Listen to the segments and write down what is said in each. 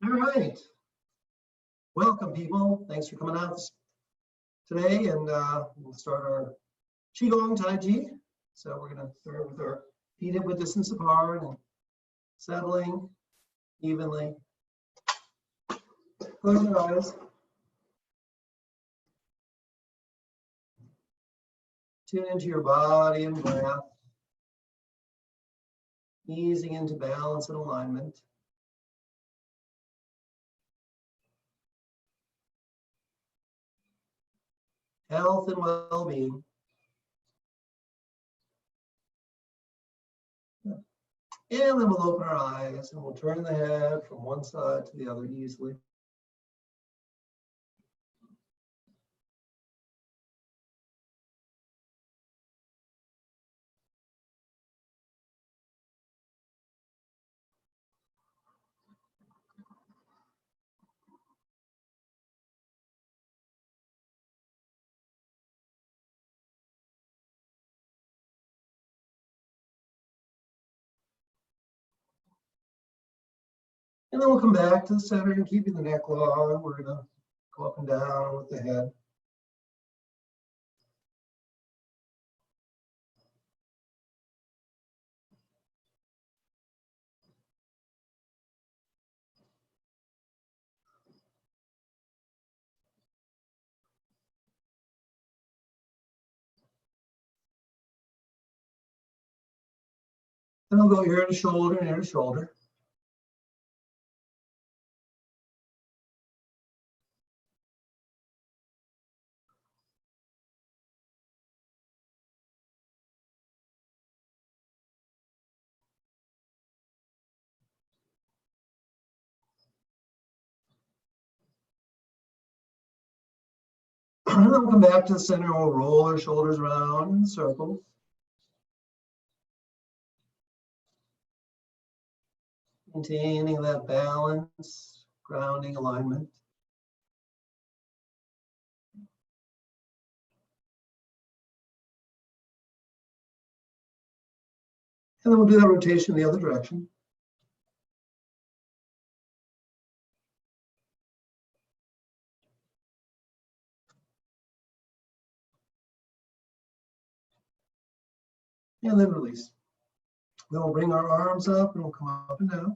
All right. Welcome, people. Thanks for coming out today, and we'll start our Qigong Tai Chi. So we're going to start with our feet hip width distance apart and settling evenly. Close your eyes. Tune into your body and breath, easing into balance and alignment. Health and well-being. And then we'll open our eyes and we'll turn the head from one side to the other easily. And then we'll come back to the center and keeping the neck long. We're going to go up and down with the head. Then I'll go ear to shoulder and ear to shoulder. And then we'll come back to the center. We'll roll our shoulders around in circles. Maintaining that balance, grounding, alignment. And then we'll do that rotation in the other direction. And then release. Then we'll bring our arms up and we'll come up and down.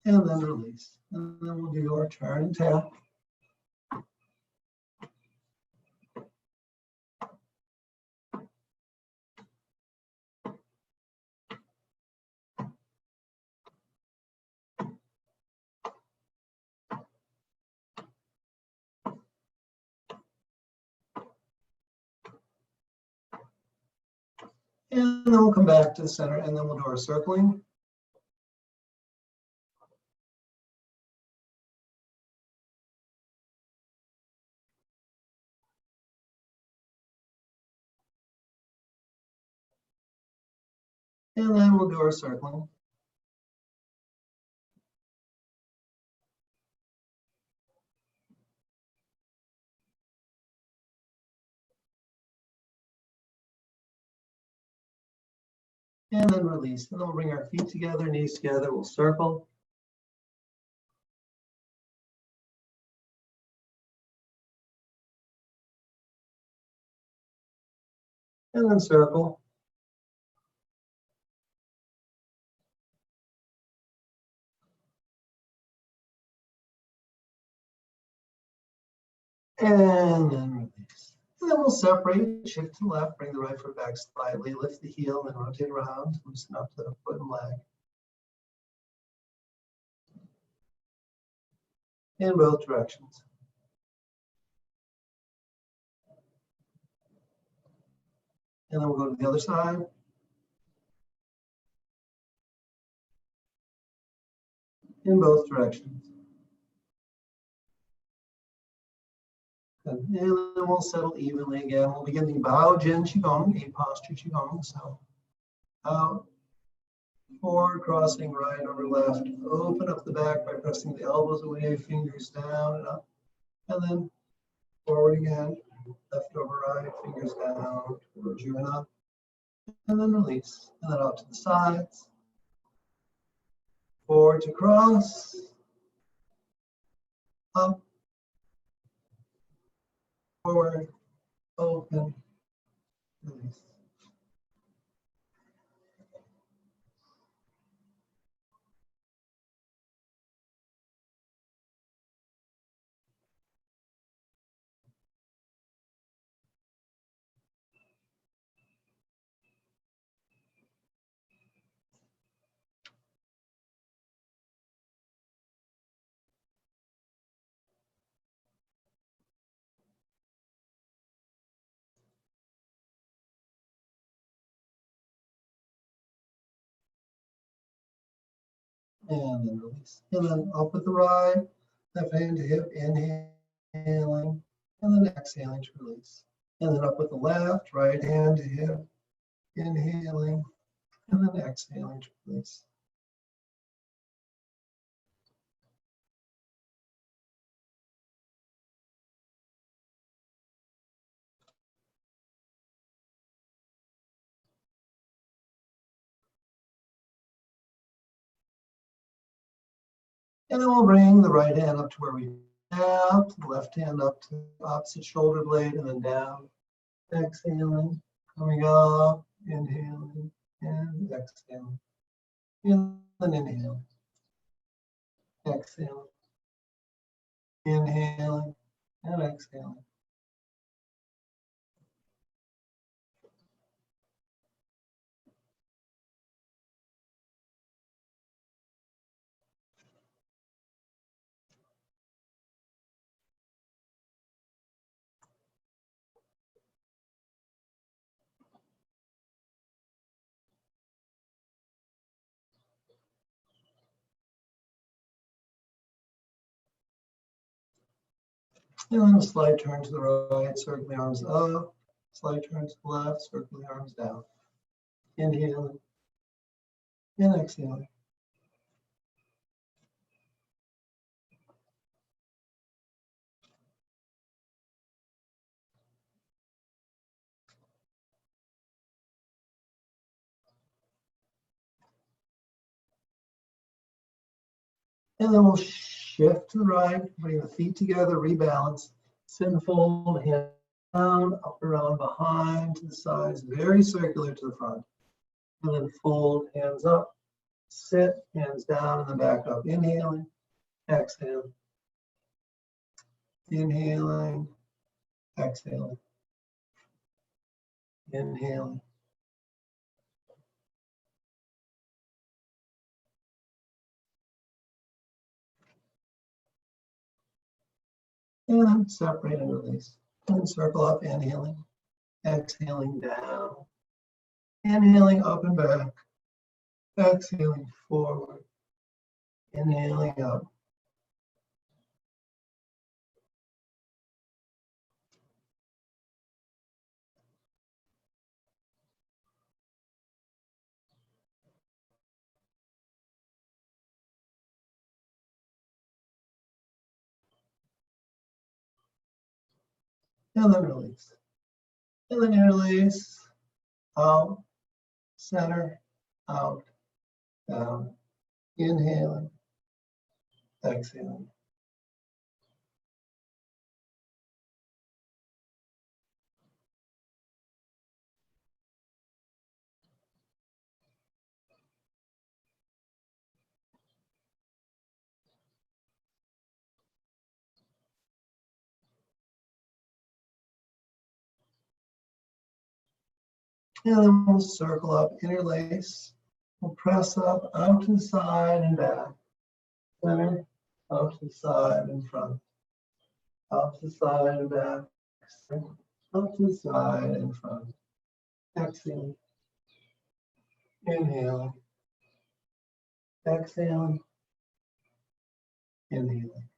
And then release. And then we'll do our turn and tap. And then we'll come back to the center and then we'll do our circling. And then we'll do our circling. And then release. And then we'll bring our feet together, knees together, we'll circle. And then circle. And then release. And then we'll separate, shift to the left, bring the right foot back slightly, lift the heel, and then rotate around, loosen up the foot and leg. In both directions. And then we'll go to the other side. In both directions. And then we'll settle evenly again. We'll begin the Bao Jin Qigong, a posture Qigong. So out, Forward, crossing right over left. Open up the back by pressing the elbows away, fingers down and up. And then forward again. Left over right, fingers down towards you and up. And then release. And then out to the sides. Forward to cross. Up. Forward. Open. Release. And then release. And then up with the right, left hand to hip, inhaling, and then exhaling to release. And then up with the left, right hand to hip, inhaling, and then exhaling to release. And then we'll bring the right hand up to where we have, the left hand up to the opposite shoulder blade, and then down. Exhaling, coming up, inhaling, and exhaling. And then inhaling, exhaling, inhaling, and exhaling. And then a slight turn to the right, circle the arms up. Slight turn to the left, circle the arms down. Inhaling and exhaling. And then we'll shift to the right, bring the feet together, rebalance. Sit and fold, hand down, up around behind to the sides, very circular to the front. And then fold, hands up, sit, hands down, and then back up. Inhaling, exhaling. Inhaling, exhaling. Inhaling. And separate and release. And circle up, inhaling, exhaling down. Inhaling up and back. Exhaling forward. Inhaling up. And then release. And then interlace. Out. Center. Out. Down. Inhaling. Exhaling. And then we'll circle up, interlace. We'll press up, out to the side and back. Center, out to the side and front. Out to the side and back. Out to the side and front. Exhaling. Inhaling. Exhaling. Inhaling.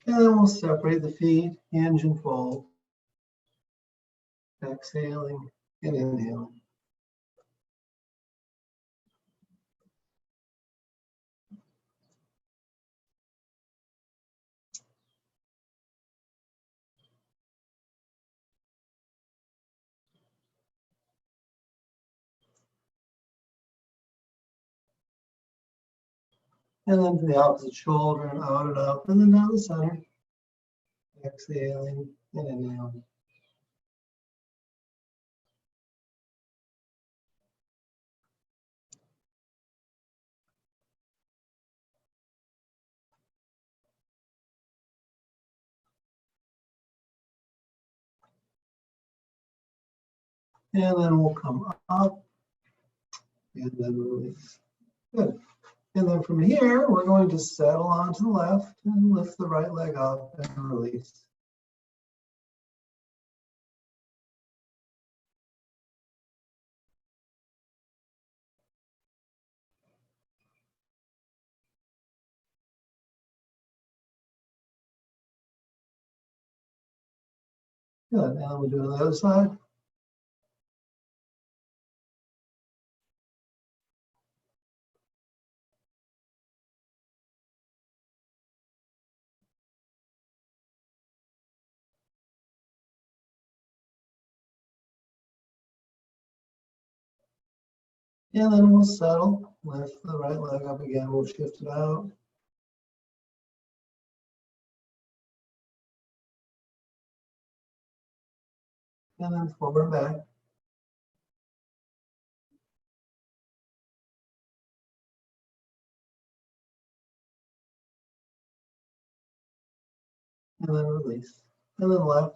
And then we'll separate the feet, hinge and fold. Exhaling and inhaling. And then to the opposite shoulder and out and up, and then down the center. Exhaling and inhaling. And then we'll come up and then release. Good. And then from here, we're going to settle onto the left and lift the right leg up and release. Good. Now we'll do it on the other side. And then we'll settle, lift the right leg up again, we'll shift it out. And then forward back. And then release. And then left.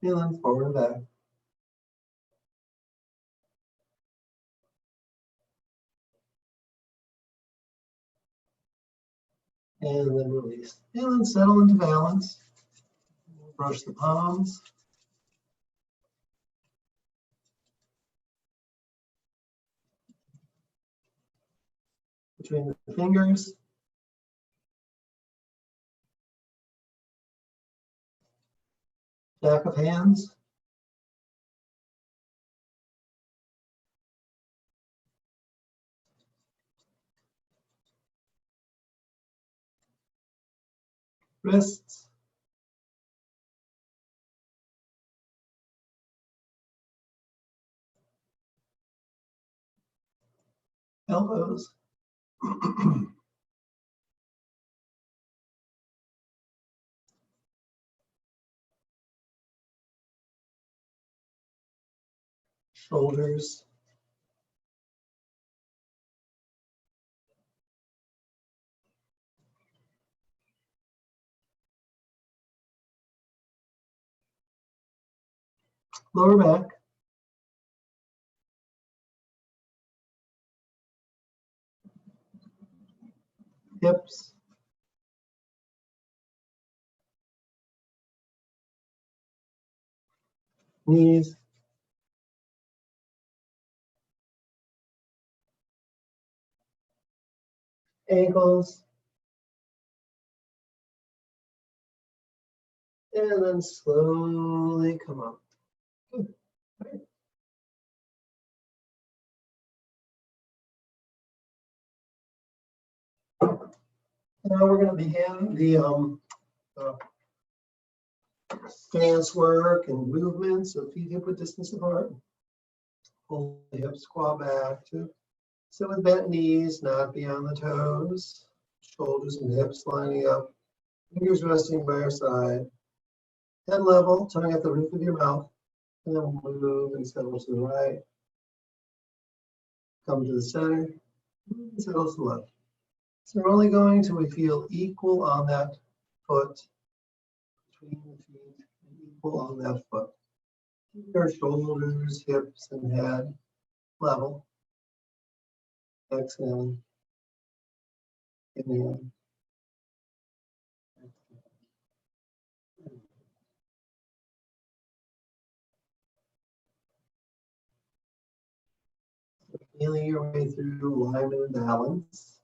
And then forward back. And then release. And then settle into balance. Brush the palms. Between the fingers. Back of hands. Wrists. Elbows. Shoulders. Lower back. Hips. Knees. Ankles. And then slowly come up. Good. Right. Now we're going to begin the stance work and movement. So feet hip width distance apart. Pull the hips, squat back to sit with bent knees, not beyond the toes. Shoulders and hips lining up. Fingers resting by our side. Head level, tongue at the roof of your mouth. And then we'll move and settle to the right. Come to the center. And settle to the left. So we're only going till we feel equal on that foot. Between the feet and equal on that foot. Keep our shoulders, hips, and head level. Exhale. Inhale. Feeling your way through alignment and balance.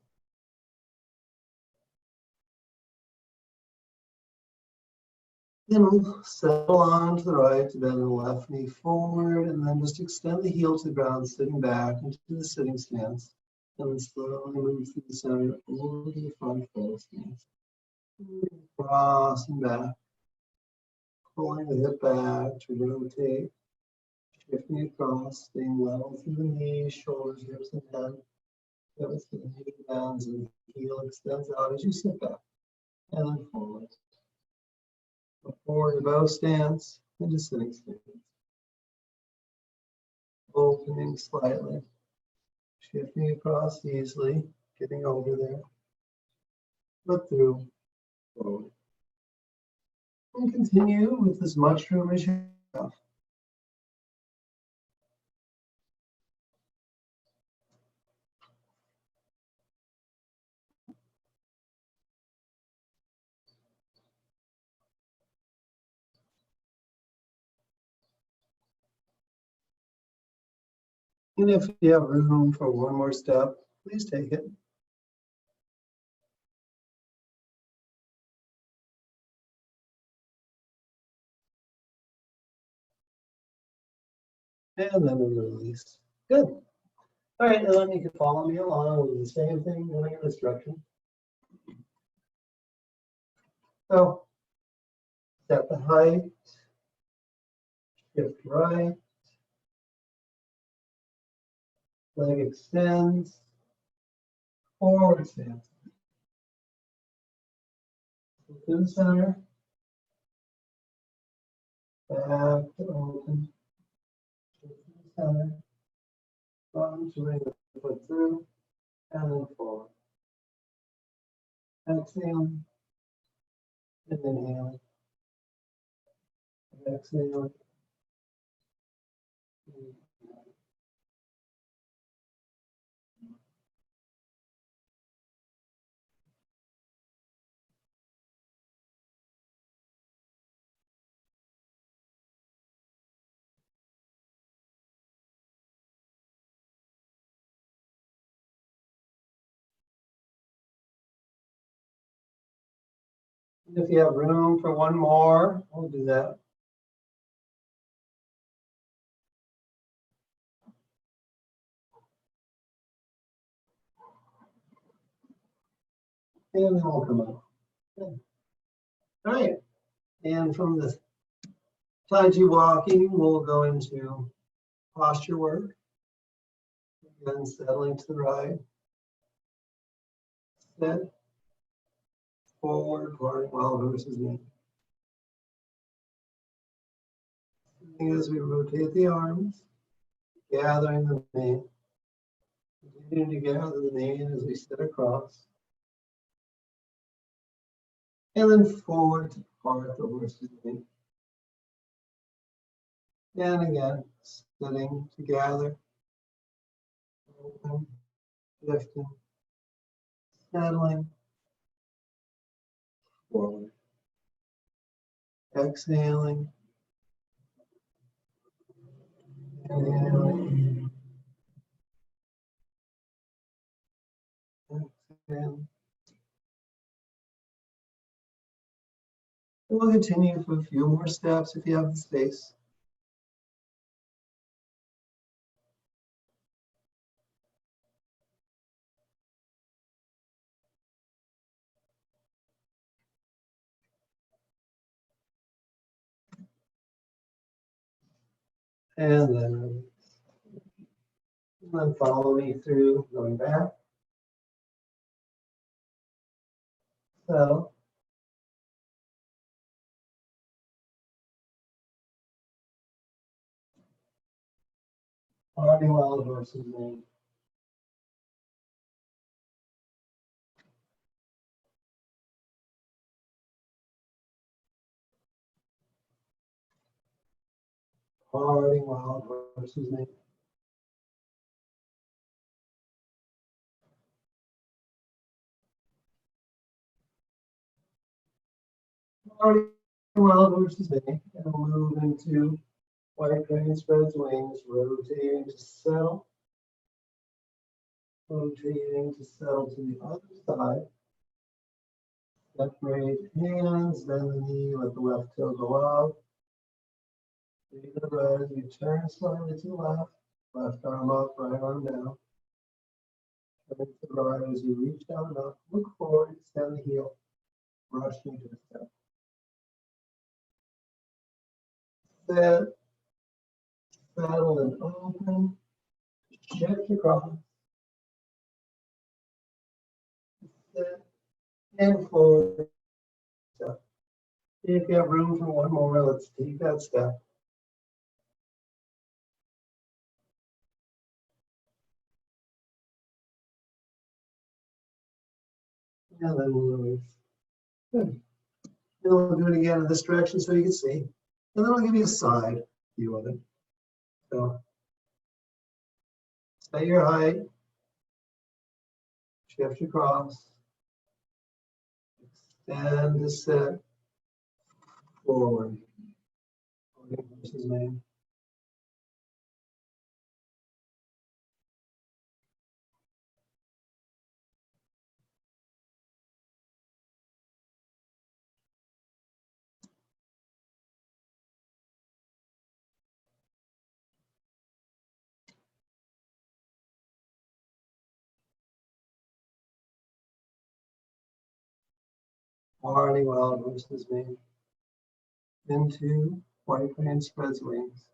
Then we'll settle on to the right to bend the left knee forward, and then just extend the heel to the ground, sitting back into the sitting stance. And then slowly move through the center over to the front fold stance. Crossing back, pulling the hip back to rotate, shifting across, staying level through the knees, shoulders, hips, and head. As the knee bends and the heel extends out as you sit back, and then forward. Forward to bow stance, into sitting stance. Opening slightly, shifting across easily, getting over there, but through, forward. And continue with as much room as you have. And if you have room for one more step, please take it. And then we release. Good. All right, and then you can follow me along with the same thing going in this direction. So, set the height, shift right, leg extends, forward stance. To the center, back to open, to the center, front to bring the foot through, and then forward. Exhale, and inhale. Exhale. If you have room for one more, we'll do that. And then we'll come up. Good. All right. And from the Tai Chi walking, we'll go into posture work. Again, settling to the right. Sit. Forward, parting well versus knee. As we rotate the arms, gathering the knee. Continuing to gather the knee as we sit across. And then forward to part the versus knee. And again, sitting together. Open, lifting, settling, forward. Exhaling. Inhaling. Exhale. We'll continue for a few more steps if you have the space. And then follow me through, going back. Settle. Parting well versus knee. Parting well versus knee. Parting well versus knee. And we'll move into white crane spreads wings, rotating to settle. Rotating to settle to the other side. Separate hands, bend the knee, let the left toe go out. Leave the right as you turn slightly to the left. Left arm up, right arm down. Turn to the right as you reach down and up. Look forward, extend the heel. Brush into the step. Sit, settle and open. Shift across. Sit and forward. Step. If you have room for one more, let's take that step. And then we'll release. Good. And we'll do it again in this direction so you can see. And then I'll give you a side view of it. So stay your height. Shift across. Extend the sit. Forward. Versus main. Party wild versus main. Into white crane spreads wings.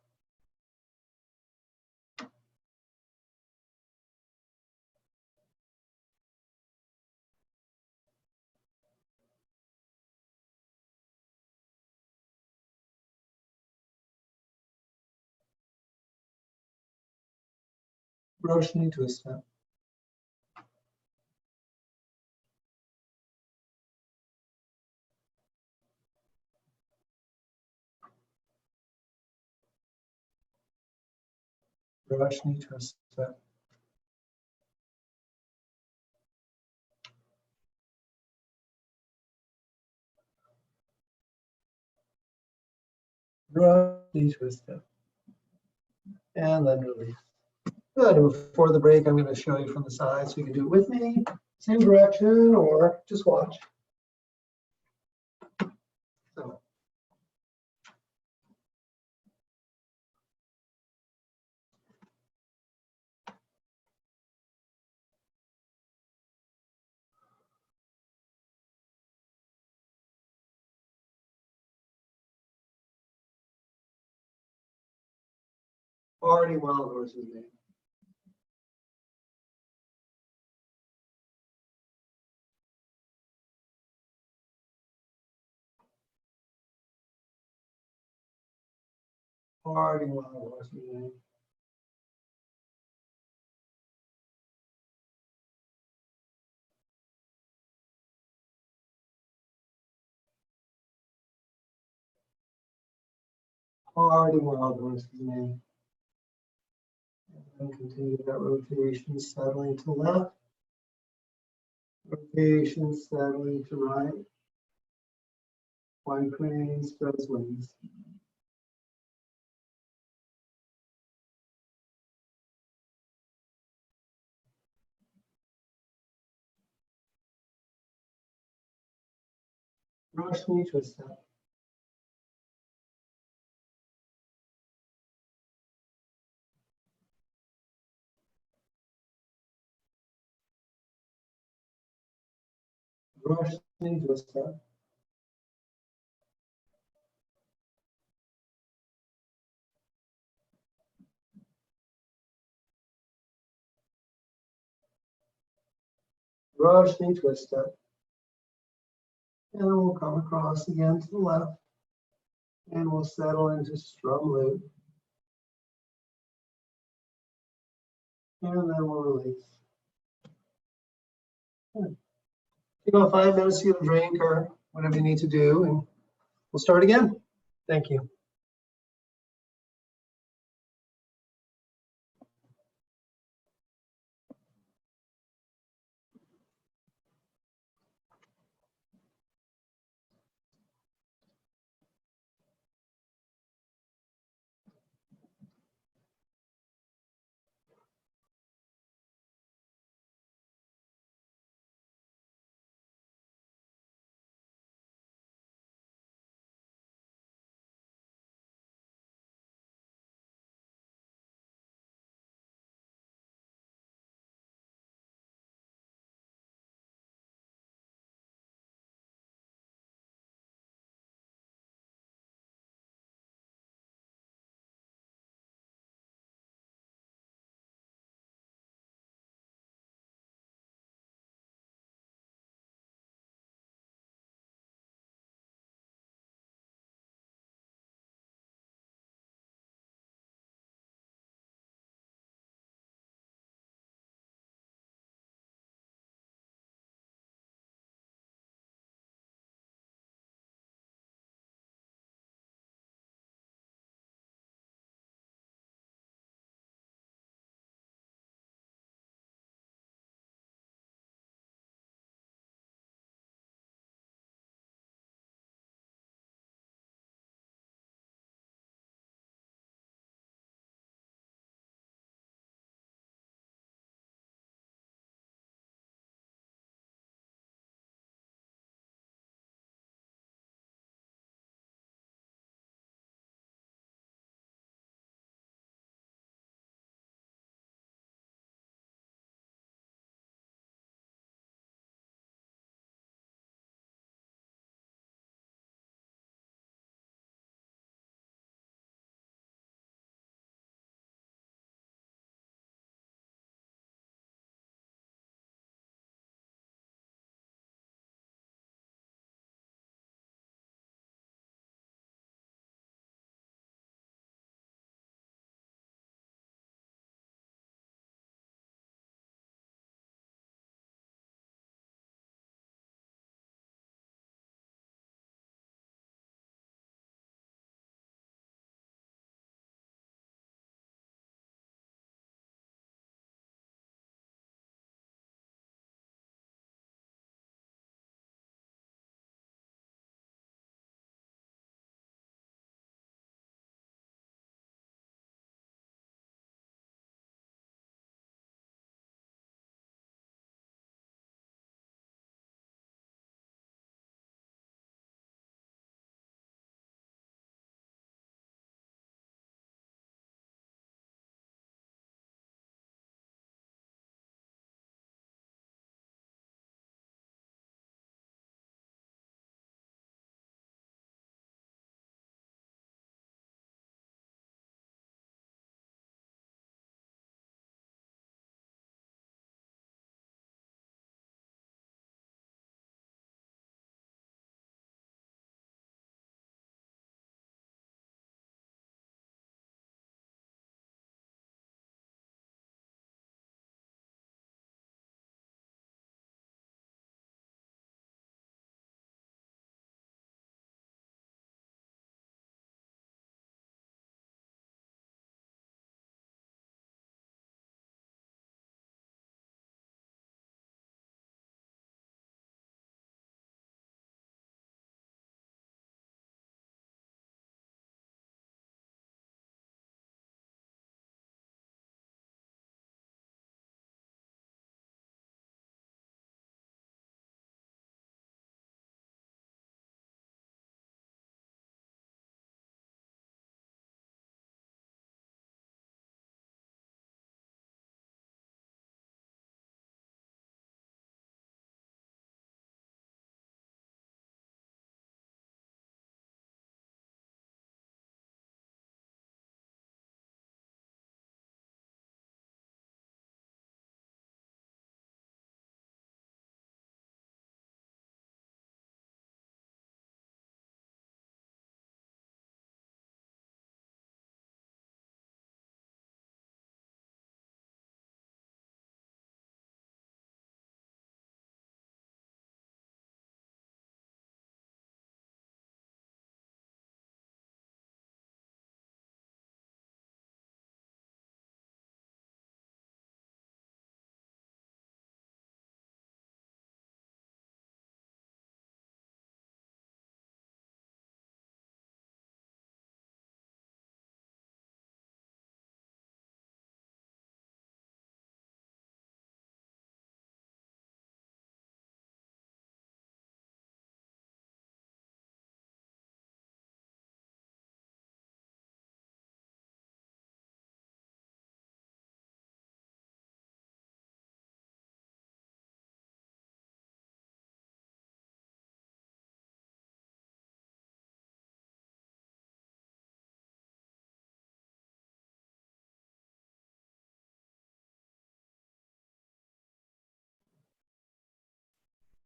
Brush knee twist step. Brush knee twist step. Brush knee twist step. And then release. Good. And before the break, I'm going to show you from the side so you can do it with me. Same direction or just watch. So. Party wild horses name. Party wild horses name. Party wild horses name. And continue that rotation, settling to left. Rotation, settling to right. One crane spreads wings. Brush knee twist step. Brush knee twist step. Brush knee twist step. And then we'll come across again to the left. And we'll settle into strum loop. And then we'll release. Good. Take about 5 minutes to get a drink or whatever you need to do, and we'll start again. Thank you.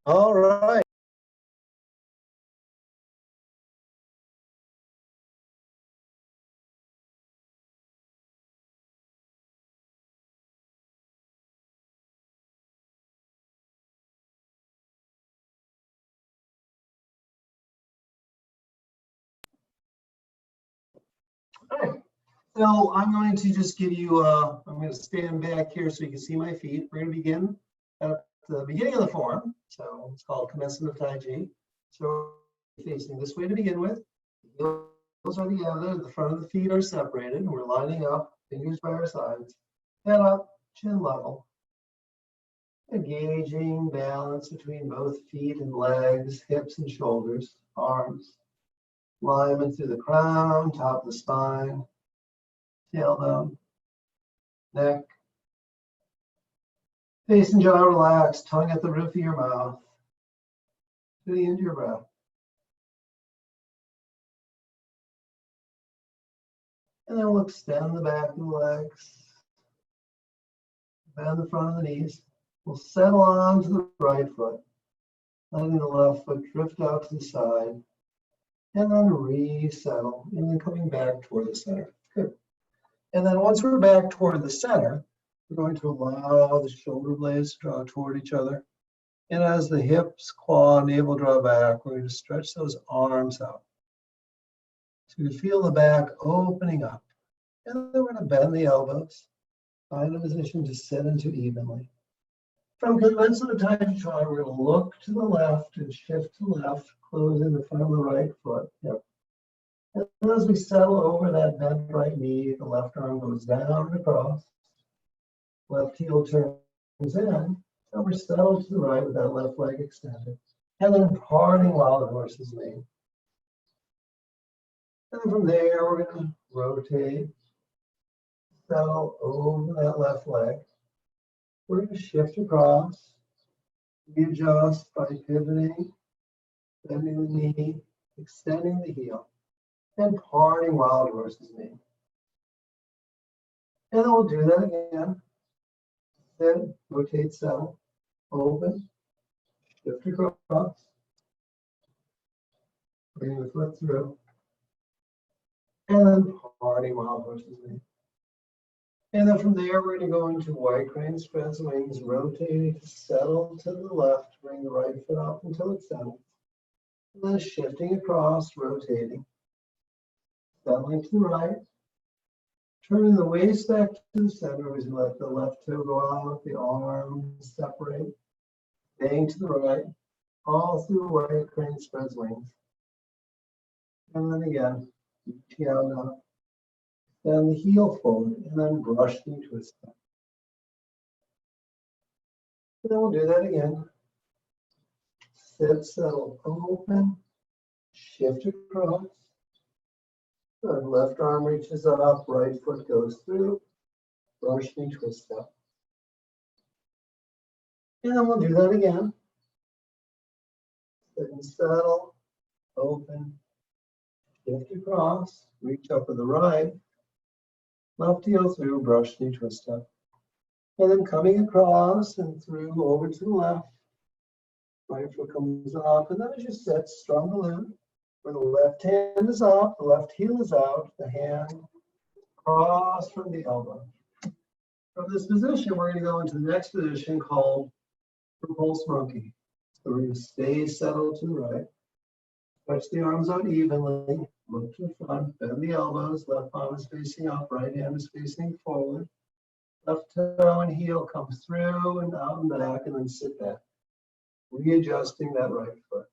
All right. All right. So I'm going to just give you, I'm going to stand back here so you can see my feet. We're going to begin at the beginning of the form. So it's called commencement of Tai Chi. So facing this way to begin with. Heels are together, the front of the feet are separated, and we're lining up, fingers by our sides, head up, chin level. Engaging balance between both feet and legs, hips and shoulders, arms. Alignment through the crown, top of the spine, tailbone, neck. Face and jaw relaxed, tongue at the roof of your mouth. To the end of your breath. And then we'll extend the back of the legs. Bend the front of the knees. We'll settle on to the right foot. Letting the left foot drift out to the side. And then resettle. And then coming back toward the center. Good. And then once we're back toward the center, we're going to allow the shoulder blades to draw toward each other. And as the hips, claw, navel draw back, we're going to stretch those arms out. So you feel the back opening up. And then we're going to bend the elbows. Find a position to sit into evenly. From commencement of Tai Chi, we're going to look to the left and shift to left, closing the front of the right foot. Yep. And as we settle over that bent right knee, the left arm goes down and across. Left heel turns in, and we're settled to the right with that left leg extended. And then parting while the horse's mane. And then from there, we're going to rotate, settle over that left leg. We're going to shift across, readjust by pivoting, bending the knee, extending the heel, and parting wild horse's mane. And then we'll do that again. Then rotate, settle, open, shift across, bring the foot through, and then parting wild horse's mane. And then from there, we're going to go into wide crane spreads wings, rotating to settle to the left, bring the right foot up until it's centered. And then shifting across, rotating, settling to the right, turning the waist back to the center as you let the left toe go out, the arms separate, bang to the right, all through wide crane spreads wings. And then again, reaching out now. Then the heel forward, and then brush knee twist. And then we'll do that again. Sit, settle, open, shift across. Good. Left arm reaches up, right foot goes through, brush knee twist up. And then we'll do that again. Sit and settle, open, shift across, reach up with the right. Left heel through, brush knee twist up. And then coming across and through over to the left. Right foot comes up, and then as you sit, strong glute, where the left hand is up, the left heel is out, the hand across from the elbow. From this position, we're going to go into the next position called repulse monkey. So we're going to stay settled to the right. Stretch the arms out evenly, look to the front, bend the elbows, left palm is facing up, right hand is facing forward. Left toe and heel come through and out and back, and then sit back. Readjusting that right foot.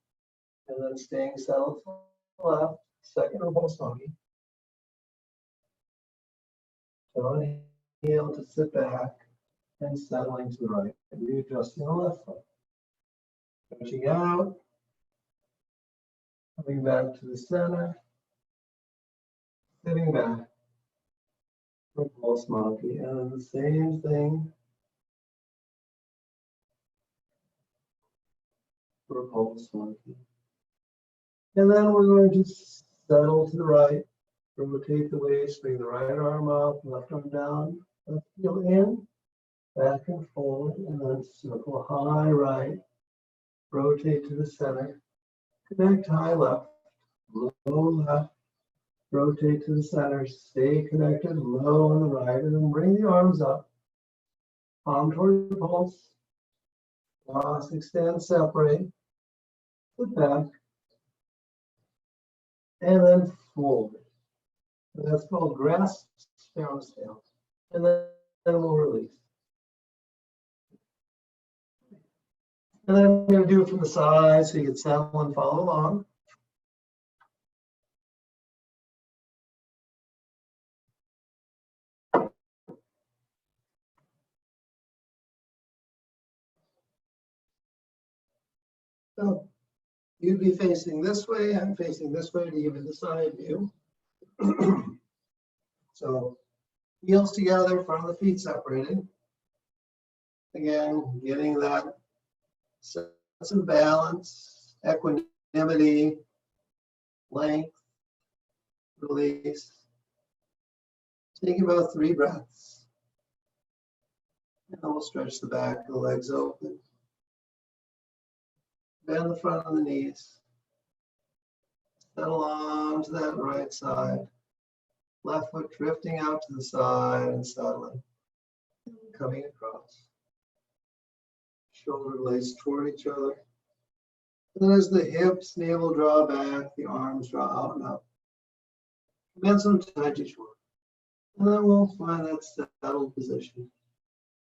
And then staying settled to the left, second repulse monkey. Toe and heel to sit back and settling to the right. And readjusting the left foot. Stretching out. Coming back to the center, sitting back, repulse monkey, and then the same thing, repulse monkey. And then we're going to settle to the right, rotate the waist, bring the right arm up, left arm down, left heel in, back and forward, and then circle high right, rotate to the center, connect high left, low left, rotate to the center, stay connected, low on the right, and then bring the arms up, palm toward the pulse, cross, extend, separate, put back, and then forward. And that's called grasp, sparrow's tail. And then we'll release. And then I'm going to do it from the side so you can settle and follow along. So you'd be facing this way, I'm facing this way to give you the side view. So heels together, front of the feet separated. Again, getting that sense of balance, equanimity, length, release. Take about 3 breaths. And then we'll stretch the back of the legs open. Bend the front of the knees. Settle on to that right side. Left foot drifting out to the side and settling. Coming across. Shoulder blades toward each other. And then as the hips, navel draw back, the arms draw out and up. Commence some Tai Chi short. And then we'll find that settled position.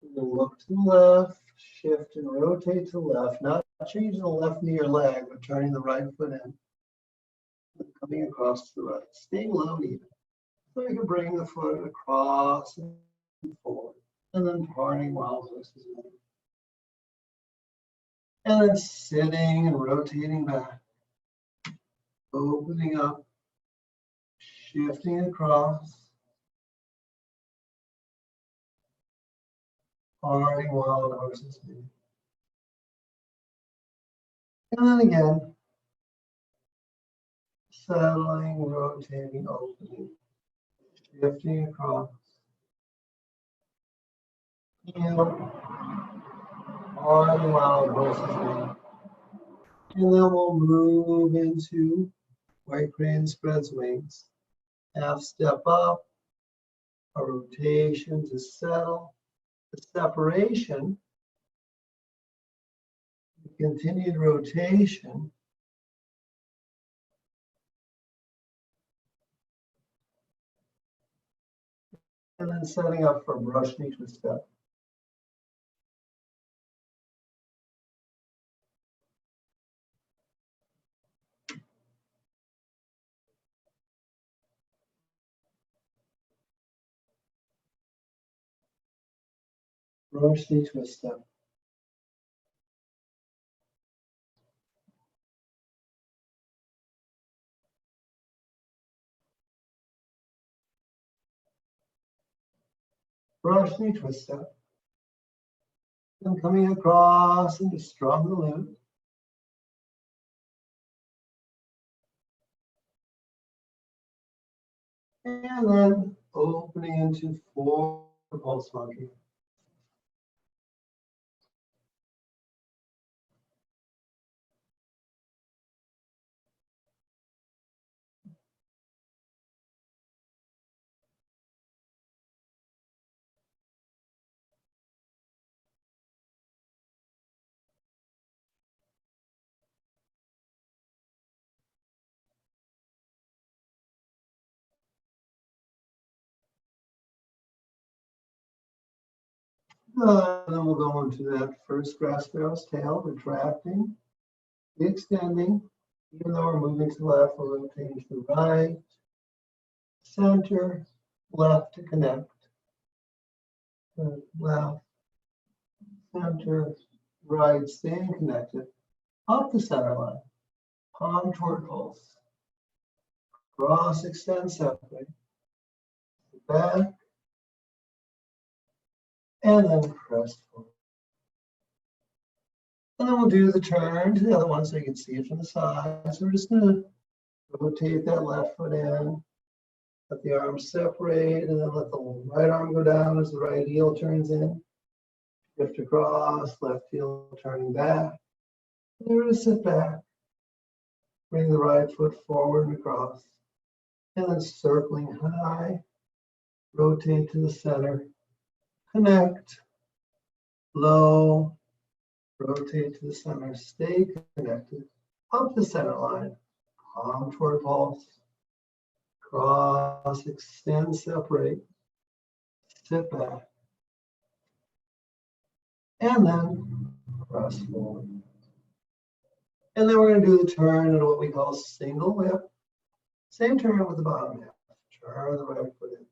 And then look to the left, shift and rotate to the left. Not changing the left knee or leg, but turning the right foot in. And coming across to the right. Staying low even. So you can bring the foot across and forward. And then parting while horses move. And then sitting and rotating back. Opening up. Shifting across. Parting while the horses move. And then again. Settling, rotating, opening. Shifting across. Heel. Parting while the horses move. And then we'll move into white crane spreads wings. Half step up, a rotation to settle, the separation, the continued rotation, and then setting up for brush knee twist step. Brush knee twist step. Brush knee twist step. And coming across into strong glute. And then opening into forward pulse monkey. Then we'll go into that first grasp sparrow's tail, retracting, extending. Even though we're moving to the left, we're rotating to the right, center, left to connect. Left, center, right, staying connected. Up the center line, palm toward pulse. Cross, extend, separate. Back, and then press forward. And then we'll do the turn to the other one so you can see it from the side. So we're just going to rotate that left foot in, let the arms separate, and then let the right arm go down as the right heel turns in. Shift across, left heel turning back. We're going to sit back, bring the right foot forward and across, and then circling high, rotate to the center, connect, low, rotate to the center, stay connected, up the center line, palm toward pulse, cross, extend, separate, sit back, and then press forward. And then we're going to do the turn in what we call single whip. Same turn with the bottom half. Turn the right foot in.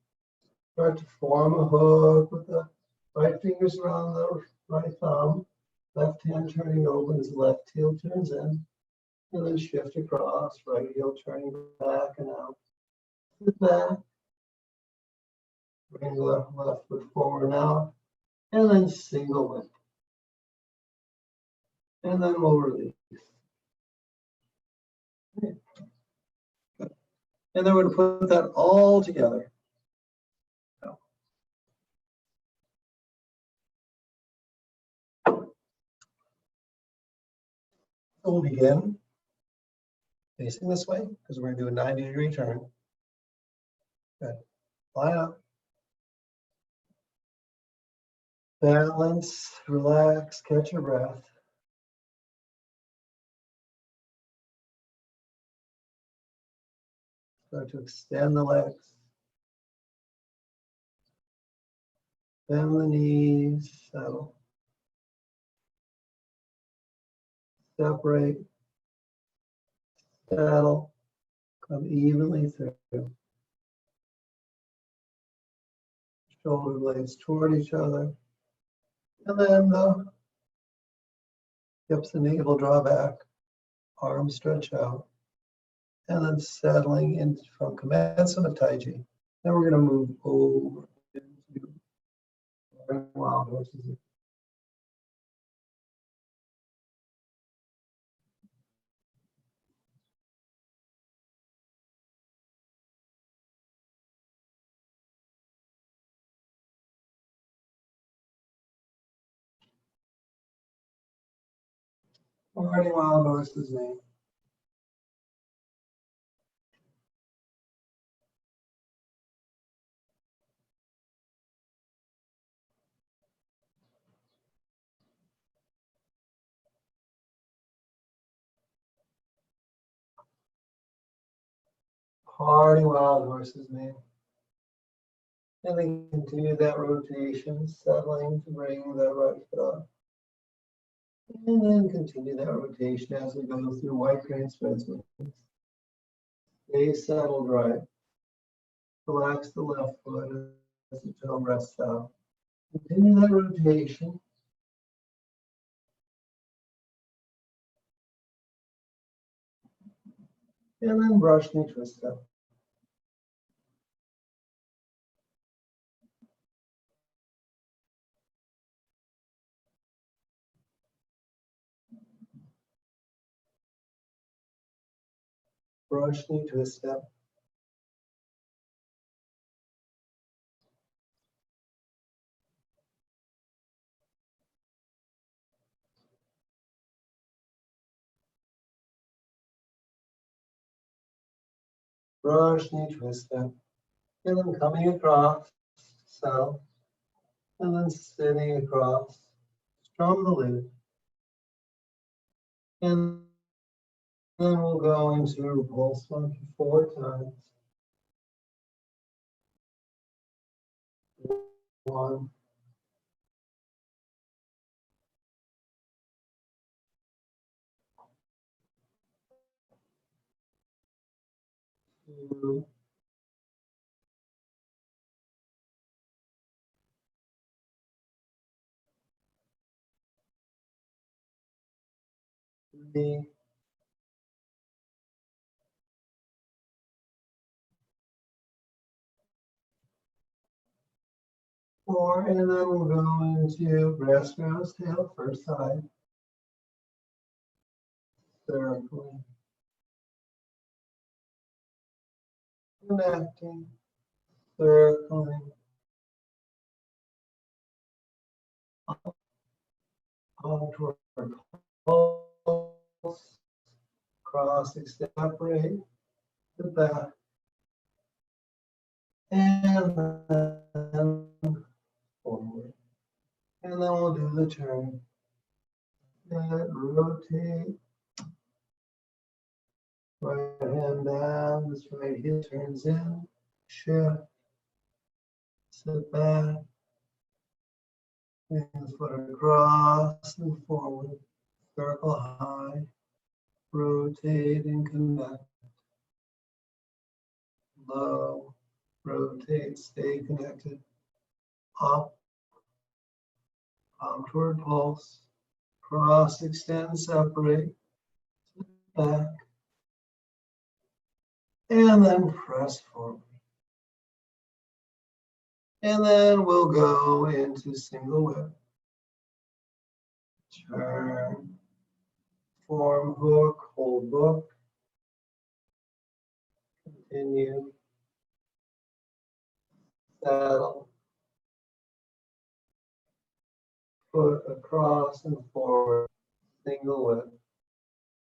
Start to form a hook with the right fingers around the right thumb. Left hand turning open as the left heel turns in. And then shift across, right heel turning back and out. Sit back. Bring the left foot forward and out. And then single whip. And then we'll release. And then we're going to put that all together. So we'll begin facing this way because we're going to do a 90-degree turn. Good. Line up. Balance, relax, catch your breath. Start to extend the legs. Bend the knees, settle. Separate, settle, come evenly through. Shoulder blades toward each other. And then the hips and navel draw back, arms stretch out. And then settling in from commencement of Tai Chi. Then we're going to move over into wild horses. Already wild horses name. Party wild horses name. And then continue that rotation, settling to bring the right foot up. And then continue that rotation as we go through white crane spreads. Stay settled right. Relax the left foot as the toe rests out. Continue that rotation. And then brush knee twist up. Brush knee twist up. Brush knee twist up. And then coming across, south. And then sitting across. Strum the loop. And then we'll go into pulse monkey 4 times. 1, 2, 3, 4, and then we'll go into grass grouse tail, first side. Circling. Connecting. Circling. Up toward pulse. cross, extend, separate, the back, and then forward. And then we'll do the turn. And rotate. Right hand down, this right heel turns in, shift, sit back, and the foot across and forward, circle high, rotate and connect, low, rotate, stay connected, up, palm toward pulse, cross, extend, separate, back, and then press forward. And then we'll go into single whip. Turn, form hook, hold book, continue, saddle, foot across and forward, single whip.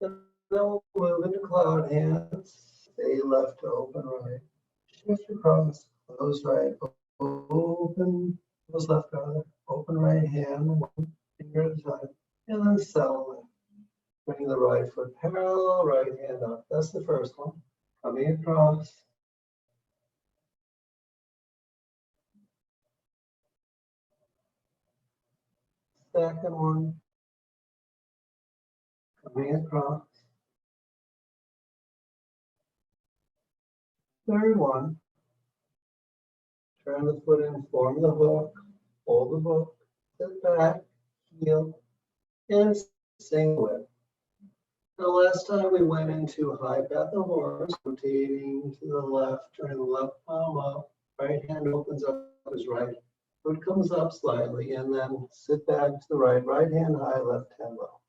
And then we'll move into cloud hands, stay left to open right, shift across, close right, open, close left rather, open right hand, one finger at a time, and then settle in. Bring the right foot parallel, right hand up. That's the first one. Coming across. Second one. Coming across. Third one. Turn the foot in, form the hook, hold the book, sit back, heel, and single whip. The last time we went into high path of horse, rotating to the left, turning the left palm up, right hand opens up as right, foot comes up slightly, and then sit back to the right, right hand high, left hand low.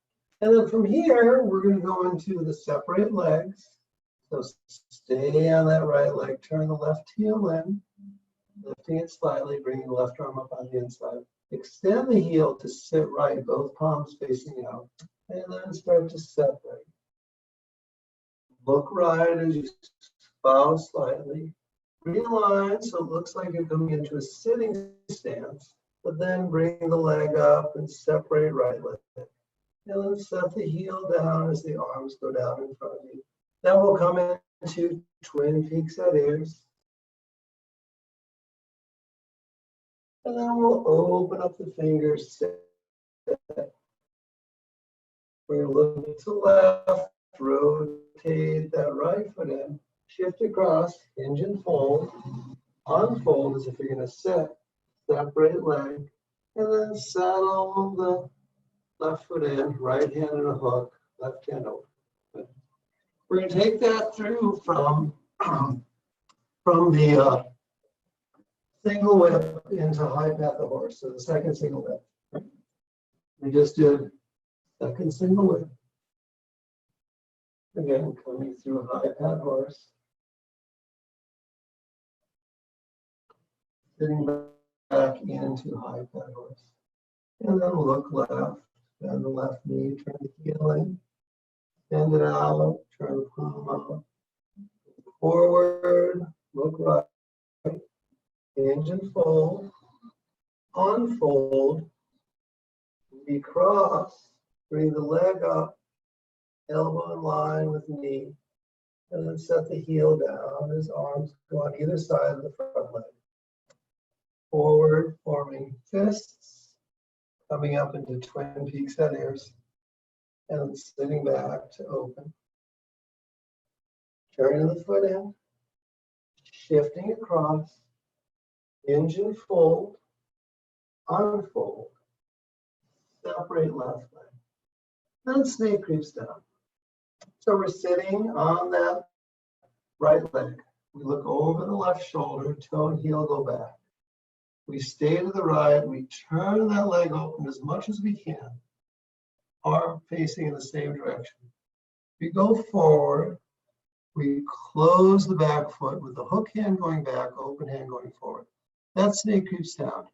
And then from here, we're going to go into the separate legs. So stay on that right leg, turn the left heel in, lifting it slightly, bringing the left arm up on the inside. Extend the heel to sit right, both palms facing out. And then start to separate. Look right as you bow slightly. Realign so it looks like you're coming into a sitting stance, but then bring the leg up and separate right leg. And then set the heel down as the arms go down in front of you. Then we'll come into twin peaks at ears. And then we'll open up the fingers. We're looking to the left, rotate that right foot in, shift across, hinge and fold, unfold as if you're going to sit, separate leg, and then saddle the left foot in, right hand in a hook, left hand open. We're going to take that through from the single whip into high path of horse, so the second single whip. We just did second single whip. Again, coming through high path horse. Sitting back into high path horse. And then look left, bend the left knee, turn the heel in, bend it out, turn the palm out. Forward, look right, hinge and fold, unfold, recross, bring the leg up, elbow in line with knee, and then set the heel down as arms go on either side of the front leg. Forward, forming fists, coming up into twin peaks at ears, and sitting back to open. Turning the foot in, shifting across, hinge and fold, unfold, separate left leg. Then snake creeps down. So we're sitting on that right leg. We look over the left shoulder, toe and heel go back. We stay to the right, we turn that leg open as much as we can, arm facing in the same direction. We go forward, we close the back foot with the hook hand going back, open hand going forward. That snake creeps down.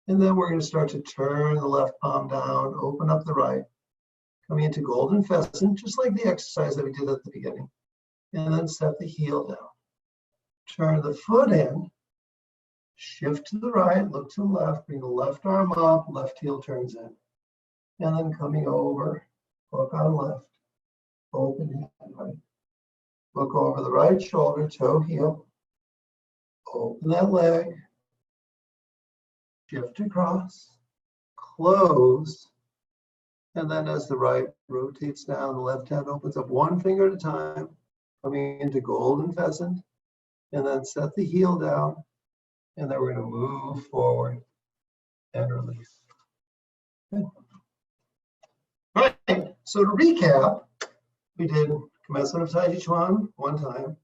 And then we're going to start to turn the left palm down, open up the right. coming into golden pheasant, just like the exercise that we did at the beginning. And then set the heel down. Turn the foot in, shift to the right, look to the left, bring the left arm up, left heel turns in. And then coming over, hook on left, open hand right. Look over the right shoulder, toe heel, open that leg, shift across, close, and then as the right rotates down, the left hand opens up one finger at a time, coming into golden pheasant, and then set the heel down, and then we're going to move forward and release. Good. All right, so to recap, we did commencement of Tai Chi Chuan 1 time,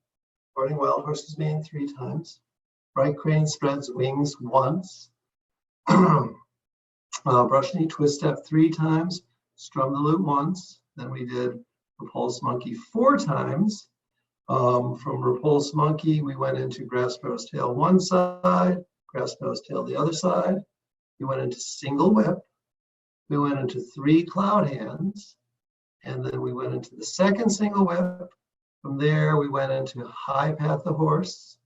starting wild horses mane 3 times, right crane spreads wings once, brush knee twist step 3 times, strum the loop once. Then we did repulse monkey 4 times. From repulse monkey, we went into grass sparrow's tail one side, grass sparrow's tail the other side. We went into single whip. We went into 3 cloud hands. And then we went into the second single whip. From there, we went into high path the horse.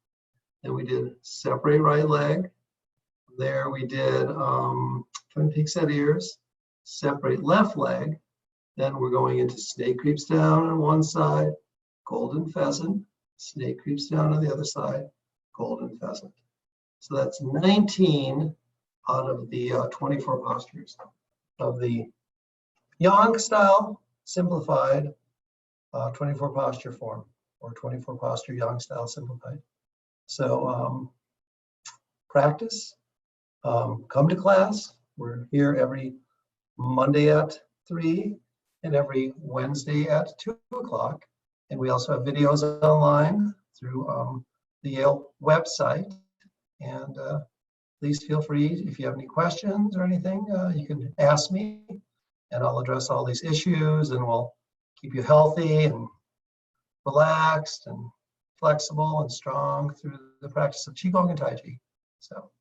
Then we did separate right leg. From there, we did twin peaks at ears, separate left leg. Then we're going into snake creeps down on one side, golden pheasant, snake creeps down on the other side, golden pheasant. So that's 19 out of the 24 postures of the Yang style simplified 24 posture form, or 24 posture Yang style simplified. So practice, come to class. We're here every Monday at 3 and every Wednesday at 2 o'clock. And we also have videos online through the Yale website. And please feel free, if you have any questions or anything, you can ask me, and I'll address all these issues, and we'll keep you healthy and relaxed and flexible and strong through the practice of Qigong and Tai Chi. So